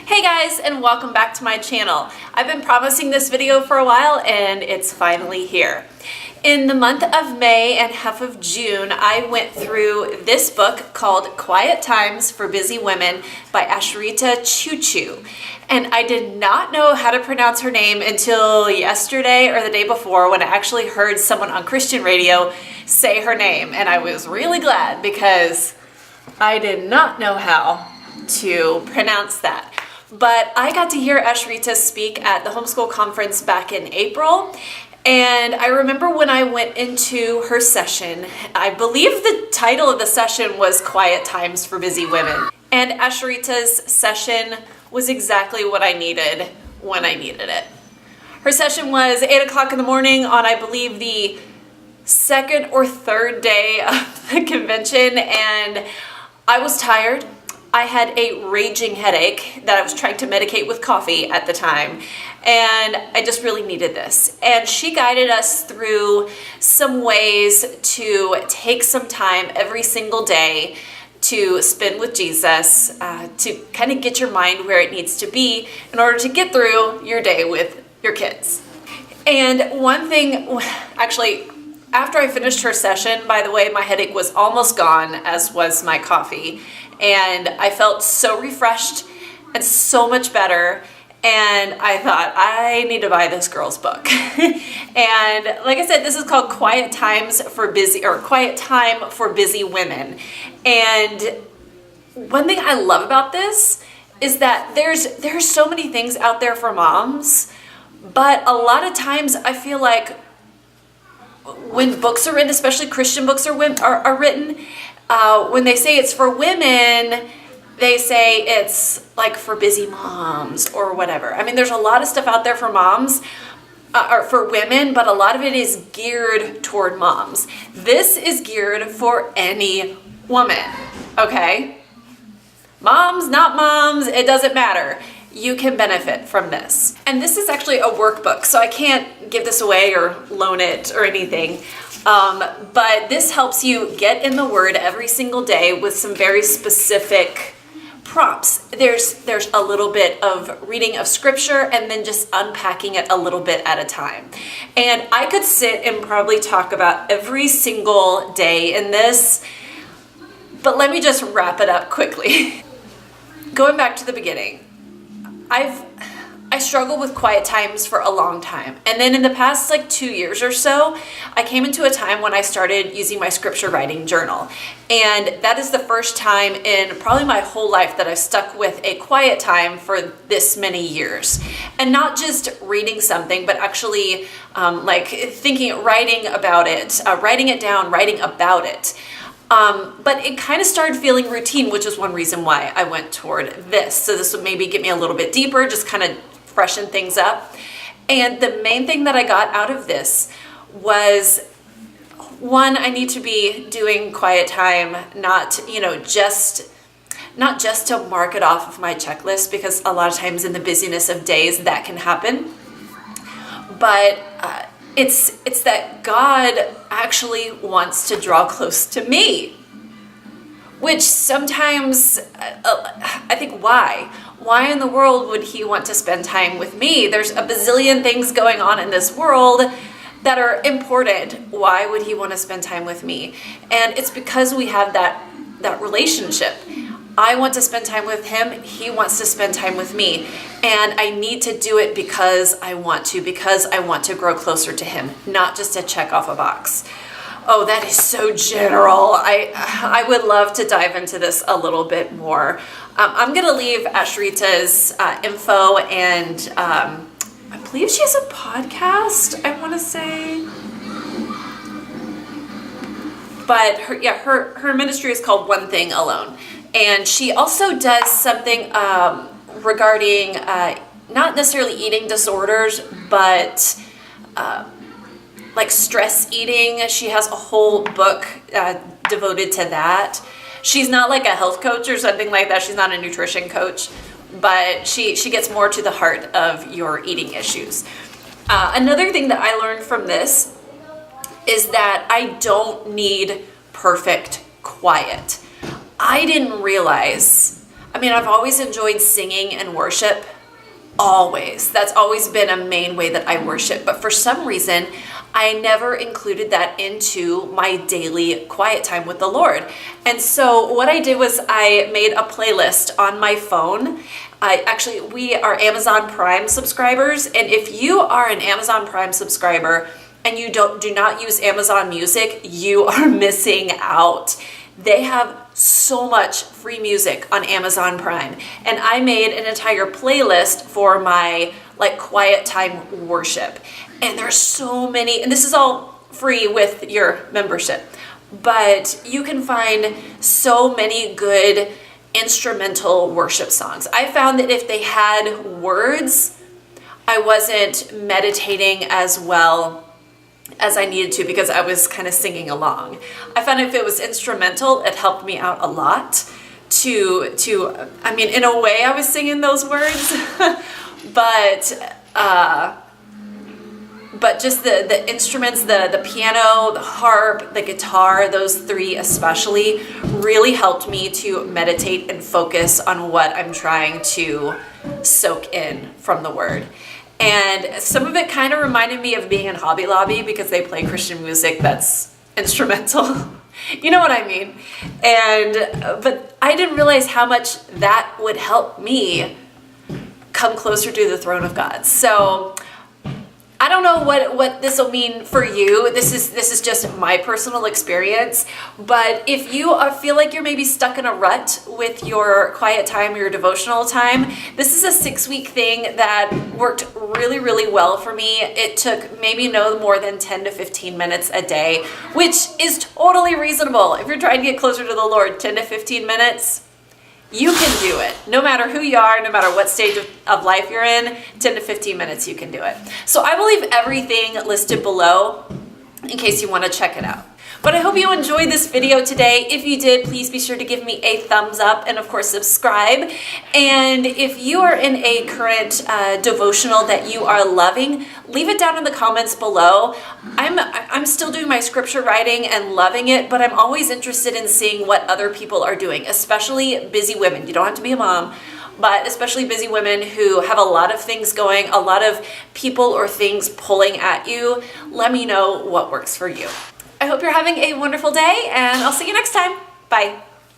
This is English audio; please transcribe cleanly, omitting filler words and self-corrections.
Hey guys, and welcome back to my channel. I've been promising this video for a while and it's finally here. In the month of May and half of June, I went through this book called Quiet Times for Busy Women by Ashrita Chuchu. And I did not know how to pronounce her name until yesterday or the day before when I actually heard someone on Christian radio say her name. And I was really glad because I did not know how to pronounce that. But I got to hear Ashrita speak at the homeschool conference back in April. And I remember when I went into her session, I believe the title of the session was Quiet Times for Busy Women. And Ashrita's session was exactly what I needed when I needed it. Her session was 8 o'clock in the morning on, I believe, the second or third day of the convention. And I was tired. I had a raging headache that I was trying to medicate with coffee at the time, and I just really needed this. And she guided us through some ways to take some time every single day to spend with Jesus, to kind of get your mind where it needs to be in order to get through your day with your kids. And one thing, actually, after I finished her session, by the way, my headache was almost gone, as was my coffee. And I felt so refreshed and so much better. And I thought, I need to buy this girl's book. And like I said, this is called Quiet Times for Busy, or Quiet Time for Busy Women. And one thing I love about this is that there's so many things out there for moms, but a lot of times I feel like when books are written, especially Christian books are written, when they say it's for women, they say it's like for busy moms or whatever. I mean, there's a lot of stuff out there for moms, or for women, but a lot of it is geared toward moms. This is geared for any woman, okay? Moms, not moms, it doesn't matter. You can benefit from this. And this is actually a workbook, so I can't give this away or loan it or anything. But this helps you get in the Word every single day with some very specific prompts. There's a little bit of reading of scripture and then just unpacking it a little bit at a time. And I could sit and probably talk about every single day in this, but let me just wrap it up quickly. Going back to the beginning, I struggled with quiet times for a long time. And then in the past 2 years or so, I came into a time when I started using my scripture writing journal. And that is the first time in probably my whole life that I've stuck with a quiet time for this many years. And not just reading something, but actually writing about it, writing it down, writing about it. But it kind of started feeling routine, which is one reason why I went toward this. So this would maybe get me a little bit deeper, just kind of freshen things up. And the main thing that I got out of this was, one, I need to be doing quiet time, not just to mark it off of my checklist, because a lot of times in the busyness of days that can happen. But it's that God actually wants to draw close to me, which sometimes I think, why in the world would he want to spend time with me? There's a bazillion things going on in this world that are important. Why would he want to spend time with me? And it's because we have that relationship. I want to spend time with him. He wants to spend time with me. And I need to do it because I want to grow closer to him, not just to check off a box. Oh, that is so general. I would love to dive into this a little bit more. I'm going to leave Ashrita's info, and I believe she has a podcast, I want to say. But her ministry is called One Thing Alone. And she also does something regarding not necessarily eating disorders, but like stress eating. She has a whole book devoted to that. She's not like a health coach or something like that. She's not a nutrition coach, but she gets more to the heart of your eating issues. Another thing that I learned from this is that I don't need perfect quiet. I didn't realize I mean, I've always enjoyed singing and worship. Always. That's always been a main way that I worship. But for some reason, I never included that into my daily quiet time with the Lord. And so what I did was I made a playlist on my phone. We are Amazon Prime subscribers. And if you are an Amazon Prime subscriber and you do not use Amazon Music, you are missing out. They have so much free music on Amazon Prime. And I made an entire playlist for my quiet time worship. And there's so many, and this is all free with your membership. But you can find so many good instrumental worship songs. I found that if they had words, I wasn't meditating as well as I needed to because I was kind of singing along. I found if it was instrumental, it helped me out a lot I mean, in a way I was singing those words, but just the instruments, the piano, the harp, the guitar, those three especially, really helped me to meditate and focus on what I'm trying to soak in from the Word. And some of it kind of reminded me of being in Hobby Lobby because they play Christian music that's instrumental. You know what I mean? But I didn't realize how much that would help me come closer to the throne of God. So I don't know what this will mean for you. This is just my personal experience. But if you feel like you're maybe stuck in a rut with your quiet time or your devotional time, this is a 6-week thing that worked really, really well for me. It took maybe no more than 10 to 15 minutes a day, which is totally reasonable. If you're trying to get closer to the Lord, 10 to 15 minutes, you can do it. No matter who you are, no matter what stage of life you're in, 10 to 15 minutes, you can do it. So I will leave everything listed below in case you want to check it out. But I hope you enjoyed this video today. If you did, please be sure to give me a thumbs up and of course subscribe. And if you are in a current devotional that you are loving, leave it down in the comments below. I'm still doing my scripture writing and loving it, but I'm always interested in seeing what other people are doing, especially busy women. You don't have to be a mom, but especially busy women who have a lot of things going, a lot of people or things pulling at you. Let me know what works for you. I hope you're having a wonderful day, and I'll see you next time. Bye.